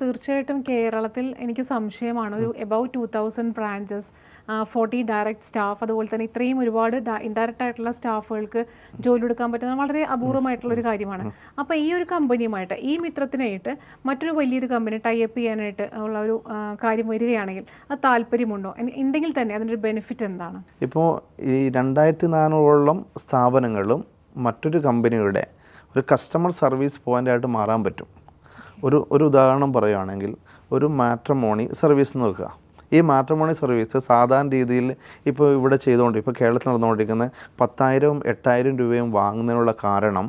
തീർച്ചയായിട്ടും കേരളത്തിൽ എനിക്ക് സംശയമാണ് ഒരു എബൌട്ട് 2000 ബ്രാഞ്ചസ്, 40 ഡയറക്റ്റ് സ്റ്റാഫ്, അതുപോലെ തന്നെ ഇത്രയും ഒരുപാട് ഇൻഡയറക്റ്റ് ആയിട്ടുള്ള സ്റ്റാഫുകൾക്ക് ജോലി കൊടുക്കാൻ പറ്റുന്നത് വളരെ അപൂർവമായിട്ടുള്ള ഒരു കാര്യമാണ്. അപ്പോൾ ഈ ഒരു കമ്പനിയുമായിട്ട്, ഈ മിത്രത്തിനായിട്ട് മറ്റൊരു വലിയൊരു കമ്പനി ടൈപ്പ് ചെയ്യാനായിട്ട് ഉള്ള ഒരു കാര്യം വരികയാണെങ്കിൽ അത് താല്പര്യമുണ്ടോ? ഉണ്ടെങ്കിൽ തന്നെ അതിൻ്റെ ഒരു ബെനിഫിറ്റ് എന്താണ്? ഇപ്പോൾ ഈ 2400ഓളം സ്ഥാപനങ്ങളും മറ്റൊരു കമ്പനിയുടെ ഒരു കസ്റ്റമർ സർവീസ് പോയിൻ്റായിട്ട് മാറാൻ പറ്റും. ഒരു ഉദാഹരണം പറയുകയാണെങ്കിൽ, ഒരു മാട്രിമോണി സർവീസ് നോക്കുക. ഈ മാട്രിമോണി സർവീസ് സാധാരണ രീതിയിൽ ഇപ്പോൾ ഇവിടെ ചെയ്തുകൊണ്ട് ഇപ്പോൾ കേരളത്തിൽ നടന്നുകൊണ്ടിരിക്കുന്ന 10,000 8,000 രൂപയും വാങ്ങുന്നതിനുള്ള കാരണം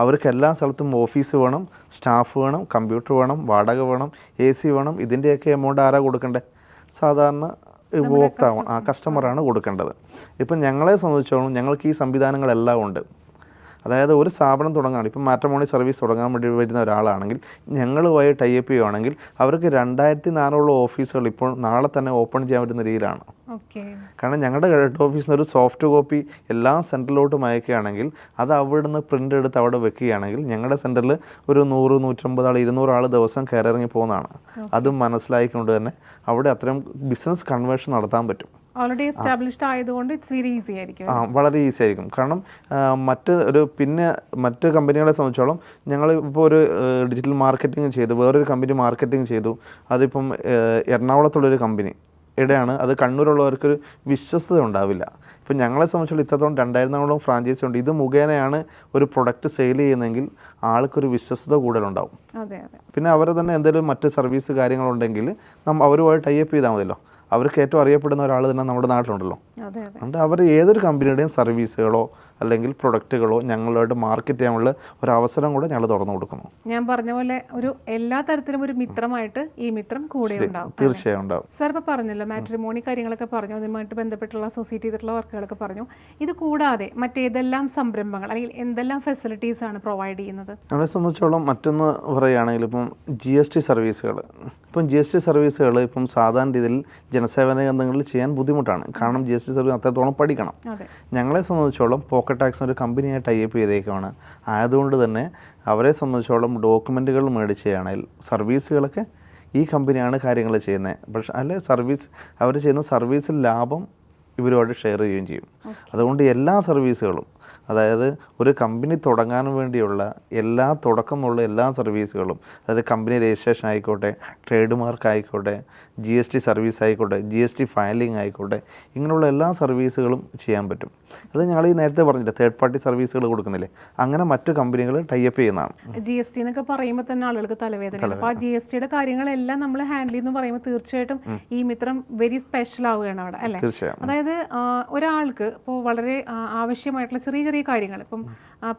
അവർക്ക് എല്ലാ സ്ഥലത്തും ഓഫീസ് വേണം, സ്റ്റാഫ് വേണം, കമ്പ്യൂട്ടർ വേണം, വാടക വേണം, AC വേണം. ഇതിൻ്റെയൊക്കെ എമൗണ്ട് ആരാ കൊടുക്കേണ്ടത്? സാധാരണ ഉപഭോക്താവ്, കസ്റ്റമറാണ് കൊടുക്കേണ്ടത്. ഇപ്പം ഞങ്ങളെ സംബന്ധിച്ചോളം ഞങ്ങൾക്ക് ഈ സംവിധാനങ്ങളെല്ലാം ഉണ്ട്. അതായത് ഒരു സ്ഥാപനം തുടങ്ങുകയാണ്, ഇപ്പം മാട്രിമോണി സർവീസ് തുടങ്ങാൻ വേണ്ടി വരുന്ന ഒരാളാണെങ്കിൽ ഞങ്ങളുമായി ടൈപ്പ് ചെയ്യുകയാണെങ്കിൽ അവർക്ക് 2400 ഓഫീസുകൾ ഇപ്പോൾ നാളെ തന്നെ ഓപ്പൺ ചെയ്യാൻ പറ്റുന്ന രീതിയിലാണ്. കാരണം ഞങ്ങളുടെ ഹെഡ് ഓഫീസിൽ നിന്ന് ഒരു സോഫ്റ്റ് കോപ്പി എല്ലാ സെൻറ്ററിലോട്ടും അയക്കുകയാണെങ്കിൽ അത് അവിടെ നിന്ന് പ്രിൻ്റ് എടുത്ത് അവിടെ വെക്കുകയാണെങ്കിൽ ഞങ്ങളുടെ സെൻറ്ററിൽ ഒരു 100 150 ആൾ 200 ആൾ ദിവസം കയറിറങ്ങി പോകുന്നതാണ്. അതും മനസ്സിലാക്കിക്കൊണ്ട് തന്നെ അവിടെ അത്തരം ബിസിനസ് കൺവേർഷൻ നടത്താൻ പറ്റും. ഓൾറെഡി എസ്റ്റാബ്ലിഷ്ഡ് ആയതുകൊണ്ട് ഇറ്റ്സ് വെരി ഈസി ആയിരിക്കും. വളരെ ഈസി ആയിരിക്കും. കാരണം മറ്റ് കമ്പനികളെ സംബന്ധിച്ചോളം ഞങ്ങൾ ഇപ്പോൾ ഒരു ഡിജിറ്റൽ മാർക്കറ്റിംഗ് ചെയ്തു, വേറൊരു കമ്പനി മാർക്കറ്റിംഗ് ചെയ്തു. അതിപ്പം എറണാകുളത്തുള്ളൊരു കമ്പനി ഇവിടെയാണ്. അത് കണ്ണൂരുള്ളവർക്കൊരു വിശ്വസ്തത ഉണ്ടാവില്ല. ഇപ്പം ഞങ്ങളെ സംബന്ധിച്ചുള്ള ഇത്രത്തോളം 2000 ഫ്രാഞ്ചൈസി ഉണ്ട്. ഇത് മുഖേനയാണ് ഒരു പ്രൊഡക്റ്റ് സെയിൽ ചെയ്യുന്നതെങ്കിൽ ആൾക്കൊരു വിശ്വസ്തത കൂടുതലുണ്ടാവും. പിന്നെ അവരെ തന്നെ എന്തെങ്കിലും മറ്റ് സർവീസ് കാര്യങ്ങളുണ്ടെങ്കിൽ അവരുമായി ടൈപ്പ് ചെയ്താൽ മതിയല്ലോ. അവർക്ക് ഏറ്റവും അറിയപ്പെടുന്ന ഒരാൾ തന്നെ നമ്മുടെ നാട്ടിലുണ്ടല്ലോ. അതുകൊണ്ട് അവർ ഏതൊരു കമ്പനിയുടെയും സർവീസുകളോ അല്ലെങ്കിൽ പ്രൊഡക്റ്റുകളോ ഞങ്ങളായിട്ട് മാർക്കറ്റ് ചെയ്യാനുള്ള ഒരു അവസരം കൂടെ ഞങ്ങൾ തുറന്നു കൊടുക്കുന്നു. ഞാൻ പറഞ്ഞ പോലെ ഒരു എല്ലാ തരത്തിലും ഒരു മിത്രമായിട്ട് ഈ മിത്രം കൂടെ ഉണ്ടാവും. തീർച്ചയായും ഉണ്ടാവും. സാർ ഇപ്പോൾ പറഞ്ഞല്ലോ മാട്രിമോണി കാര്യങ്ങളൊക്കെ പറഞ്ഞു, അതുമായിട്ട് ബന്ധപ്പെട്ടുള്ള അസോസിയേറ്റ് ചെയ്തിട്ടുള്ള വർക്കുകളൊക്കെ പറഞ്ഞു. ഇത് കൂടാതെ മറ്റേതെല്ലാം സംരംഭങ്ങൾ അല്ലെങ്കിൽ എന്തെല്ലാം ഫെസിലിറ്റീസ് ആണ് പ്രൊവൈഡ് ചെയ്യുന്നത്? നമ്മളെ സംബന്ധിച്ചോളം മറ്റൊന്ന് പറയുകയാണെങ്കിൽ ഇപ്പം GST സർവീസുകൾ. ഇപ്പം GST സർവീസുകൾ ഇപ്പം സാധാരണ രീതിയിൽ ജനസേവന കേന്ദ്രങ്ങളിൽ ചെയ്യാൻ ബുദ്ധിമുട്ടാണ്. കാരണം GST സർവീസ് അത്രത്തോളം പഠിക്കണം. ഞങ്ങളെ സംബന്ധിച്ചോളം പോക്കറ്റ് ടാക്സിന് ഒരു കമ്പനിയായി ടൈപ്പ് ചെയ്തേക്കുവാണ്. ആയതുകൊണ്ട് തന്നെ അവരെ സംബന്ധിച്ചോളം ഡോക്യുമെൻറ്റുകൾ മേടിക്കുകയാണെങ്കിൽ സർവീസുകളൊക്കെ ഈ കമ്പനിയാണ് കാര്യങ്ങൾ ചെയ്യുന്നത്. പക്ഷേ അവർ ചെയ്യുന്ന സർവീസിൽ ലാഭം ഇവരുമായിട്ട് ഷെയർ ചെയ്യുകയും ചെയ്യും. അതുകൊണ്ട് എല്ലാ സർവീസുകളും, അതായത് ഒരു കമ്പനി തുടങ്ങാൻ വേണ്ടിയുള്ള തുടക്കമുള്ള എല്ലാ സർവീസുകളും, അതായത് കമ്പനി രജിസ്ട്രേഷൻ ആയിക്കോട്ടെ, ട്രേഡ് മാർക്ക് ആയിക്കോട്ടെ, GST സർവീസ് ആയിക്കോട്ടെ, GST ഫയലിംഗ് ആയിക്കോട്ടെ, ഇങ്ങനെയുള്ള എല്ലാ സർവീസുകളും ചെയ്യാൻ പറ്റും. അത് ഞങ്ങൾ ഈ നേരത്തെ പറഞ്ഞില്ല, തേർഡ് പാർട്ടി സർവീസുകൾ കൊടുക്കുന്നില്ലേ, അങ്ങനെ മറ്റു കമ്പനികൾ ടൈപ്പ് ചെയ്യുന്നതാണ്. GST എന്നൊക്കെ പറയുമ്പോൾ തന്നെ ആളുകൾക്ക് തലവേദന. അപ്പോൾ ആ GSTയുടെ കാര്യങ്ങളെല്ലാം നമ്മൾ ഹാൻഡിൽ ചെയ്യുന്നു പറയുമ്പോൾ തീർച്ചയായിട്ടും ഈ മിത്രം വെരി സ്പെഷ്യൽ ആവുകയാണ് അവിടെ, അല്ലേ? തീർച്ചയായും. അതായത് ഒരാൾക്ക് ഇപ്പോൾ വളരെ ആവശ്യമായിട്ടുള്ള ചെറിയ ചെറിയ കാര്യങ്ങൾ, ഇപ്പം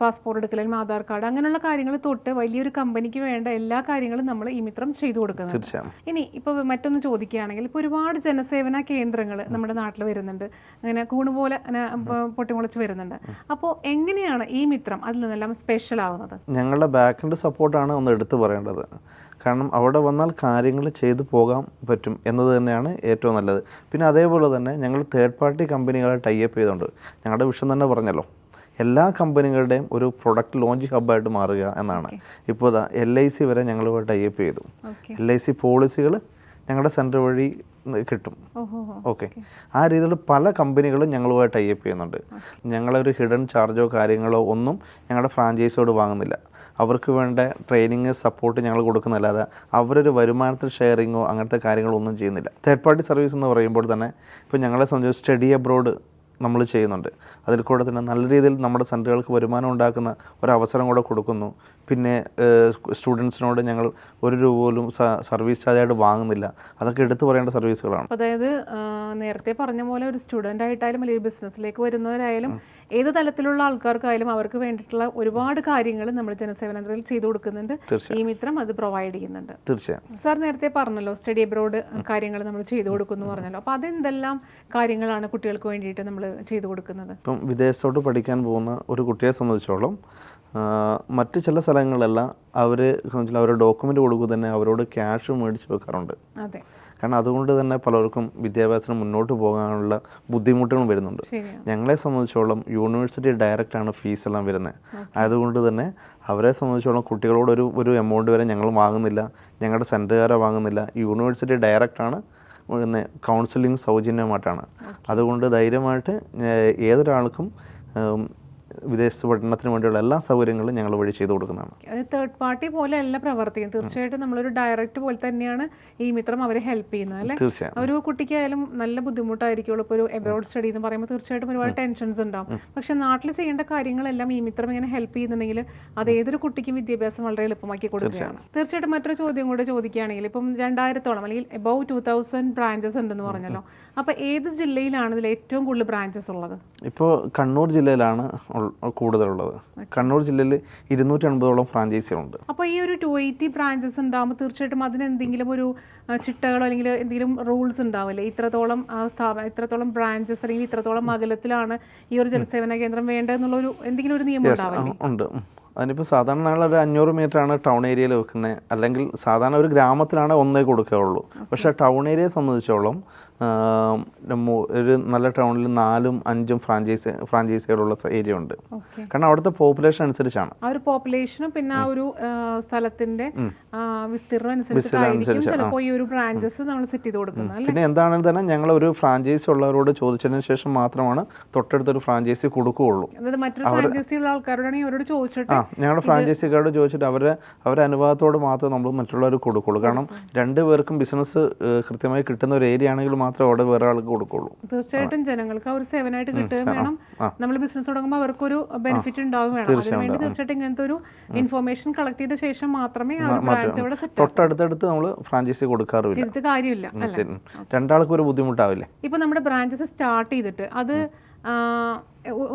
പാസ്പോർട്ട് എടുക്കൽ, ആധാർ കാർഡ്, അങ്ങനെയുള്ള കാര്യങ്ങൾ തൊട്ട് വലിയൊരു കമ്പനിക്ക് വേണ്ട എല്ലാ കാര്യങ്ങളും നമ്മൾ ഈ മിത്രം ചെയ്തു കൊടുക്കുന്നത്. ഇനി ഇപ്പോൾ മറ്റൊന്ന് ചോദിക്കുകയാണെങ്കിൽ, ഇപ്പോൾ ഒരുപാട് ജനസേവന കേന്ദ്രങ്ങൾ നമ്മുടെ നാട്ടിൽ വരുന്നുണ്ട്, അങ്ങനെ കൂണുപോലെ പൊട്ടിമുളച്ച് വരുന്നുണ്ട്. അപ്പോൾ എങ്ങനെയാണ് ഈ മിത്രം അതിൽ നിന്നെല്ലാം സ്പെഷ്യൽ ആവുന്നത്? ഞങ്ങളുടെ ബാക്ക് സപ്പോർട്ടാണ് ഒന്ന് എടുത്തു പറയേണ്ടത്. കാരണം അവിടെ വന്നാൽ കാര്യങ്ങൾ ചെയ്തു പോകാൻ പറ്റും എന്നത് തന്നെയാണ് ഏറ്റവും നല്ലത്. പിന്നെ അതേപോലെ തന്നെ ഞങ്ങൾ തേർഡ് പാർട്ടി കമ്പനികളെ ടൈപ്പ് ചെയ്തുകൊണ്ട് ഞങ്ങളുടെ വിഷയം തന്നെ പറഞ്ഞല്ലോ, എല്ലാ കമ്പനികളുടെയും ഒരു പ്രൊഡക്റ്റ് ലോഞ്ച് ഹബ്ബായിട്ട് മാറുക എന്നാണ്. ഇപ്പോൾ LIC വരെ ഞങ്ങൾ ടൈപ്പ് ചെയ്തു. LIC പോളിസികൾ ഞങ്ങളുടെ സെൻറ്റർ വഴി കിട്ടും. ഓക്കെ, ആ രീതിയിൽ പല കമ്പനികളും ഞങ്ങളുമായി ടൈപ്പ് ചെയ്യുന്നുണ്ട്. ഞങ്ങളൊരു ഹിഡൻ ചാർജോ കാര്യങ്ങളോ ഒന്നും ഞങ്ങളുടെ ഫ്രാഞ്ചൈസിയോട് വാങ്ങുന്നില്ല. അവർക്ക് വേണ്ട ട്രെയിനിങ് സപ്പോർട്ട് ഞങ്ങൾ കൊടുക്കുന്നതല്ലാതെ അവരൊരു വരുമാനത്തിൽ ഷെയറിങ്ങോ അങ്ങനത്തെ കാര്യങ്ങളൊന്നും ചെയ്യുന്നില്ല. തേർഡ് പാർട്ടി സർവീസ് എന്ന് പറയുമ്പോൾ തന്നെ ഇപ്പോൾ ഞങ്ങളെ സംബന്ധിച്ച് സ്റ്റഡി അബ്രോഡ് നമ്മൾ ചെയ്യുന്നുണ്ട്. അതിൽ കൂടെ തന്നെ നല്ല രീതിയിൽ നമ്മുടെ സെൻറ്ററുകൾക്ക് വരുമാനം ഉണ്ടാക്കുന്ന ഒരവസരം കൂടെ കൊടുക്കുന്നു. പിന്നെ സ്റ്റുഡൻസിനോട് ഞങ്ങൾ 1 രൂപ പോലും സർവീസ് ചാർജായിട്ട് വാങ്ങുന്നില്ല. അതൊക്കെ എടുത്തു പറയേണ്ട സർവീസുകളാണ്. അതായത് നേരത്തെ പറഞ്ഞ പോലെ ഒരു സ്റ്റുഡൻ്റ് ആയിട്ടായാലും അല്ലെങ്കിൽ ബിസിനസ്സിലേക്ക് വരുന്നവരായാലും ഏത് തലത്തിലുള്ള ആൾക്കാർക്കായാലും അവർക്ക് വേണ്ടിയിട്ടുള്ള ഒരുപാട് കാര്യങ്ങൾ നമ്മൾ ജനസേവനത്തിൽ ചെയ്തു കൊടുക്കുന്നുണ്ട്. ഈ മിത്രം അത് പ്രൊവൈഡ് ചെയ്യുന്നുണ്ട്. തീർച്ചയായും. സാർ നേരത്തെ പറഞ്ഞല്ലോ സ്റ്റഡി അബ്രോഡ് കാര്യങ്ങൾ നമ്മൾ ചെയ്തു കൊടുക്കുന്നു പറഞ്ഞല്ലോ. അപ്പോൾ അതെന്തെല്ലാം കാര്യങ്ങളാണ് കുട്ടികൾക്ക് വേണ്ടിയിട്ട് നമ്മൾ ചെയ്തു കൊടുക്കുന്നത്? ഇപ്പം വിദേശത്തോട്ട് പഠിക്കാൻ പോകുന്ന ഒരു കുട്ടിയെ സംബന്ധിച്ചോളം മറ്റ് ചില സ്ഥലങ്ങളിലെല്ലാം അവർ അവരുടെ ഡോക്യുമെൻ്റ് കൊടുക്കുക തന്നെ അവരോട് ക്യാഷ് മേടിച്ച് വെക്കാറുണ്ട്. അതെ. കാരണം അതുകൊണ്ട് തന്നെ പലർക്കും വിദ്യാഭ്യാസത്തിന് മുന്നോട്ട് പോകാനുള്ള ബുദ്ധിമുട്ടുകളും വരുന്നുണ്ട്. ഞങ്ങളെ സംബന്ധിച്ചോളം യൂണിവേഴ്സിറ്റി ഡയറക്റ്റാണ് ഫീസെല്ലാം വരുന്നത്. അതുകൊണ്ട് തന്നെ അവരെ സംബന്ധിച്ചോളം കുട്ടികളോട് ഒരു എമൗണ്ട് വരെ ഞങ്ങൾ വാങ്ങുന്നില്ല, ഞങ്ങളുടെ സെൻറ്ററുകാരെ വാങ്ങുന്നില്ല. University ഡയറക്റ്റാണ് counselling സൗജന്യമായിട്ടാണ്. അതുകൊണ്ട് ധൈര്യമായിട്ട് ഏതൊരാൾക്കും വിദേശ പഠനത്തിന് വേണ്ടിയുള്ള എല്ലാ സൗകര്യങ്ങളും ഞങ്ങൾ വഴി ചെയ്തു കൊടുക്കുന്നതാണ്. അത് തേർഡ് പാർട്ടി പോലെ അല്ല പ്രവർത്തിക്കുന്നത്. തീർച്ചയായിട്ടും നമ്മളൊരു ഡയറക്റ്റ് പോലെ തന്നെയാണ് ഈ മിത്രം അവരെ ഹെൽപ്പ് ചെയ്യുന്നത് അല്ലേ? തീർച്ചയായും. ഒരു കുട്ടിക്കായാലും നല്ല ബുദ്ധിമുട്ടായിരിക്കുള്ളൂ. ഇപ്പോൾ ഒരു എബ്രോഡ് സ്റ്റഡി എന്ന് പറയുമ്പോൾ തീർച്ചയായിട്ടും ഒരുപാട് ടെൻഷൻസ് ഉണ്ടാവും. പക്ഷെ നാട്ടിൽ ചെയ്യേണ്ട കാര്യങ്ങളെല്ലാം ഈ മിത്രം ഇങ്ങനെ ഹെൽപ്പ് ചെയ്യുന്നുണ്ടെങ്കിൽ അത് ഏതൊരു കുട്ടിക്കും വിദ്യാഭ്യാസം വളരെ എളുപ്പമാക്കി കൊടുക്കുകയാണ്. തീർച്ചയായിട്ടും മറ്റൊരു ചോദ്യം കൂടെ ചോദിക്കുകയാണെങ്കിൽ ഇപ്പം 2000-ഓളം അല്ലെങ്കിൽ എബവ് 2000 ബ്രാഞ്ചസ് ഉണ്ടെന്ന് പറഞ്ഞല്ലോ. അപ്പോൾ ഏത് ജില്ലയിലാണ് ഇതിൽ ഏറ്റവും കൂടുതൽ ബ്രാഞ്ചസ് ഉള്ളത്? ഇപ്പോൾ കണ്ണൂർ ജില്ലയിലാണ് കൂടുതലുള്ളത്. കണ്ണൂർ ജില്ലയിൽ 280ഓളം ഫ്രാഞ്ചൈസികളുണ്ട്. അപ്പോൾ ഈ ഒരു 280 ബ്രാഞ്ചസ് ഉണ്ടാകുമ്പോൾ തീർച്ചയായിട്ടും അതിന് എന്തെങ്കിലും ഒരു ചിട്ടകളോ അല്ലെങ്കിൽ എന്തെങ്കിലും റൂൾസ് ഉണ്ടാവില്ലേ? ഇത്രത്തോളം ബ്രാഞ്ചസ് അല്ലെങ്കിൽ ഇത്രത്തോളം അകലത്തിലാണ് ഈ ഒരു ജനസേവന കേന്ദ്രം വേണ്ടതെന്നുള്ളൊരു എന്തെങ്കിലും ഒരു നിയമം ഉണ്ടാവില്ലേ? ഉണ്ട്. അതിനിപ്പോൾ സാധാരണ ഞങ്ങളൊരു 500 മീറ്ററാണ് ടൗൺ ഏരിയയിൽ വെക്കുന്നത്. അല്ലെങ്കിൽ സാധാരണ ഒരു ഗ്രാമത്തിലാണ് ഒന്നേ കൊടുക്കുകയുള്ളൂ. പക്ഷേ ടൗൺ ഏരിയയെ സംബന്ധിച്ചോളം ഒരു നല്ല ടൗണിൽ 4-5 ഫ്രാഞ്ചൈസികളുള്ള ഏരിയ ഉണ്ട്. കാരണം അവിടുത്തെ പോപ്പുലേഷൻ അനുസരിച്ചാണ്. ആ ഒരു പോപ്പുലേഷനും പിന്നെ ആ ഒരു സ്ഥലത്തിന്റെ വിസ്തീർണം അനുസരിച്ചായിരിക്കും ചിലപ്പോൾ ഈ ഒരു ബ്രാഞ്ചസ് നമ്മൾ സെറ്റ് ചെയ്ത് കൊടുക്കുന്നത്. പിന്നെ എന്താണെന്ന് തന്നെ ഞങ്ങൾ ഒരു ഫ്രാഞ്ചൈസി ഉള്ളവരോട് ചോദിച്ചതിന് ശേഷം മാത്രമാണ് തൊട്ടടുത്തൊരു ഫ്രാഞ്ചൈസി കൊടുക്കുകയുള്ളൂ. അതായത് മറ്റൊരു ഫ്രാഞ്ചൈസി ഉള്ള ആൾക്കാരോടാണെങ്കിൽ അവരോട് ചോദിച്ചിട്ട് ഞങ്ങളുടെ ഫ്രാഞ്ചൈസിക്കാരോട് ചോദിച്ചിട്ട് അവരുടെ അനുഭവത്തോട് മാത്രമേ നമ്മൾ മറ്റുള്ളവർ കൊടുക്കുള്ളൂ. കാരണം രണ്ടുപേർക്കും ബിസിനസ് കൃത്യമായി കിട്ടുന്ന ഒരു ഏരിയ ആണെങ്കിൽ മാത്രമേ അവിടെ വേറെ ആൾക്ക് കൊടുക്കുള്ളൂ. തീർച്ചയായിട്ടും ജനങ്ങൾക്ക് ആ ഒരു സേവനമായിട്ട് കിട്ടുകയും വേണം. നമ്മൾ ബിസിനസ് തുടങ്ങുമ്പോൾ അവർക്കൊരു ബെനിഫിറ്റ് ഉണ്ടാവുകയും വേണം. അതിനുവേണ്ടി തീർച്ചയായിട്ടും ഇങ്ങനത്തെ ഒരു ഇൻഫർമേഷൻ കളക്ട് ചെയ്ത ശേഷം മാത്രമേ ആ ഒരു ബ്രാഞ്ച് അവിടെ സെറ്റ് തൊട്ടടുത്തടുത്ത് നമ്മൾ ഫ്രാഞ്ചൈസി കൊടുക്കാറില്ല. ചെയ്തിട്ട് കാര്യമില്ല. രണ്ടാൾക്കും ഒരു ബുദ്ധിമുട്ടാവില്ലേ? ഇപ്പൊ നമ്മുടെ ബ്രാഞ്ചസ് സ്റ്റാർട്ട് ചെയ്തിട്ട് അത്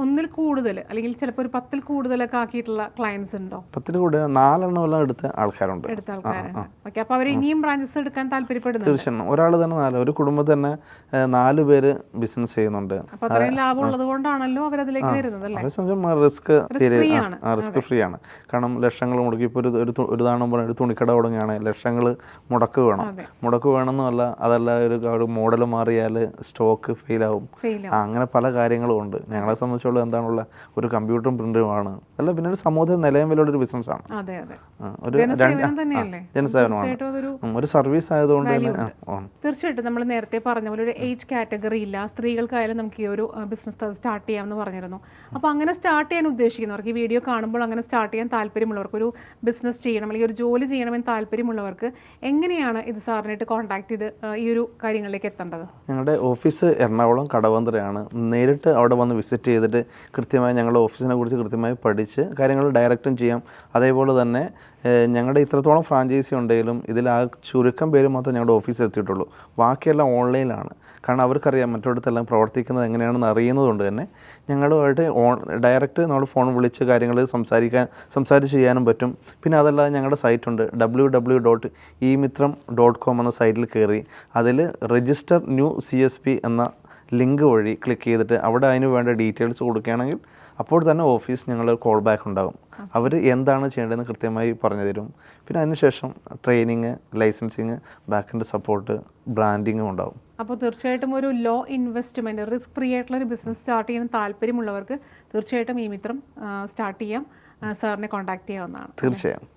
ഒന്നിൽ കൂടുതൽ അല്ലെങ്കിൽ ചിലപ്പോൾ ഒരു 10-ൽ കൂടുതലൊക്കെ ആക്കിയിട്ടുള്ള ക്ലയൻസ് ഉണ്ടോ? 10-ൽ കൂടുതൽ 4 എടുത്ത ആൾക്കാരുണ്ട്. ഓക്കെ. അപ്പോൾ അവർ ഇനിയും ബ്രാഞ്ചസ് എടുക്കാൻ താല്പര്യപ്പെടുന്നു? തീർച്ചയായും. ഒരാൾ തന്നെ ഒരു കുടുംബത്തിൽ തന്നെ 4 പേര് ബിസിനസ് ചെയ്യുന്നുണ്ട്. അപ്പോൾ അത്രയും ലാഭം ഉള്ളത് കൊണ്ടാണല്ലോ അവരതിലേക്ക് വരുന്നത് അല്ലേ? റിസ്ക് ഫ്രീ ആണ്. കാരണം ലക്ഷങ്ങൾ മുടക്കി ഇപ്പോൾ ഒരു ഉദാഹരണം പറഞ്ഞാൽ ഒരു തുണിക്കട തുടങ്ങുകയാണ്, ലക്ഷങ്ങൾ മുടക്ക് വേണമെന്നല്ല, അതല്ല ഒരു മോഡൽ മാറിയാൽ സ്റ്റോക്ക് ഫെയിലാവും. അങ്ങനെ പല കാര്യങ്ങളും ഉണ്ട്. ഞങ്ങളെ സംബന്ധിച്ചുള്ള എന്താണുള്ള ഒരു കമ്പ്യൂട്ടറും പ്രിന്ററുമാണ് അല്ല, പിന്നെ ഒരു സമൂഹത്തിൽ നിലയം വിലയുള്ളൊരു ബിസിനസ്സാണ്. ഒരു ജനസേവനമാണ്, ഒരു സർവീസ് ആയതുകൊണ്ട് തന്നെ. തീർച്ചയായിട്ടും നമ്മൾ നേരത്തെ പറഞ്ഞ പോലെ ഒരു ഏജ് കാറ്റഗറി ഇല്ല. സ്ത്രീകൾക്കായാലും നമുക്ക് ഈ ഒരു ബിസിനസ് സ്റ്റാർട്ട് ചെയ്യാമെന്ന് പറഞ്ഞിരുന്നു. അപ്പോൾ അങ്ങനെ സ്റ്റാർട്ട് ചെയ്യാൻ ഉദ്ദേശിക്കുന്നവർക്ക്, ഈ വീഡിയോ കാണുമ്പോൾ അങ്ങനെ സ്റ്റാർട്ട് ചെയ്യാൻ താല്പര്യമുള്ളവർക്ക്, ഒരു ബിസിനസ് ചെയ്യണം അല്ലെങ്കിൽ ഒരു ജോലി ചെയ്യണമെന്ന് താല്പര്യമുള്ളവർക്ക് എങ്ങനെയാണ് ഇത് സാറിനായിട്ട് കോൺടാക്ട് ചെയ്ത് ഈ ഒരു കാര്യങ്ങളിലേക്ക് എത്തേണ്ടത്? ഞങ്ങളുടെ ഓഫീസ് എറണാകുളം കടവന്ത്രയാണ്. നേരിട്ട് അവിടെ വന്ന് വിസിറ്റ് ചെയ്തിട്ട് കൃത്യമായി ഞങ്ങളുടെ ഓഫീസിനെ കുറിച്ച് കൃത്യമായി പഠിച്ച് കാര്യങ്ങൾ ഡയറക്റ്റും ചെയ്യാം. അതേപോലെ തന്നെ ഞങ്ങളുടെ ഇത്രത്തോളം ഫ്രാഞ്ചൈസി ഉണ്ടെങ്കിലും ഇതിൽ ആ ചുരുക്കം പേര് മാത്രമേ ഞങ്ങളുടെ ഓഫീസിൽ എത്തിയിട്ടുള്ളൂ. ബാക്കിയെല്ലാം ഓൺലൈനിലാണ്. കാരണം അവർക്കറിയാം മറ്റിടത്തെല്ലാം പ്രവർത്തിക്കുന്നത് എങ്ങനെയാണെന്ന് അറിയുന്നതുകൊണ്ട് തന്നെ ഞങ്ങളുമായിട്ട് ഡയറക്റ്റ് നമ്മൾ ഫോൺ വിളിച്ച് കാര്യങ്ങൾ സംസാരിച്ച് ചെയ്യാനും പറ്റും. പിന്നെ അതല്ലാതെ ഞങ്ങളുടെ സൈറ്റുണ്ട് www.emitram.com എന്ന സൈറ്റിൽ കയറി അതിൽ രജിസ്റ്റർ ന്യൂ CSP എന്ന ലിങ്ക് വഴി ക്ലിക്ക് ചെയ്തിട്ട് അവിടെ അതിന് വേണ്ട ഡീറ്റെയിൽസ് കൊടുക്കുകയാണെങ്കിൽ അപ്പോൾ തന്നെ ഓഫീസ് ഞങ്ങൾ കോൾ ബാക്ക് ഉണ്ടാകും. അവർ എന്താണ് ചെയ്യേണ്ടതെന്ന് കൃത്യമായി പറഞ്ഞു തരും. പിന്നെ അതിനുശേഷം training, licensing, back end support, ബ്രാൻഡിങ്ങും ഉണ്ടാകും. അപ്പോൾ തീർച്ചയായിട്ടും ഒരു ലോ ഇൻവെസ്റ്റ്മെൻറ്റ്, റിസ്ക് ഫ്രീ ആയിട്ടുള്ള ഒരു ബിസിനസ് സ്റ്റാർട്ട് ചെയ്യാൻ താല്പര്യമുള്ളവർക്ക് തീർച്ചയായിട്ടും ഈ മിത്രം സ്റ്റാർട്ട് ചെയ്യാം. സാറിനെ കോൺടാക്ട് ചെയ്യാവുന്നതാണ്. തീർച്ചയായും.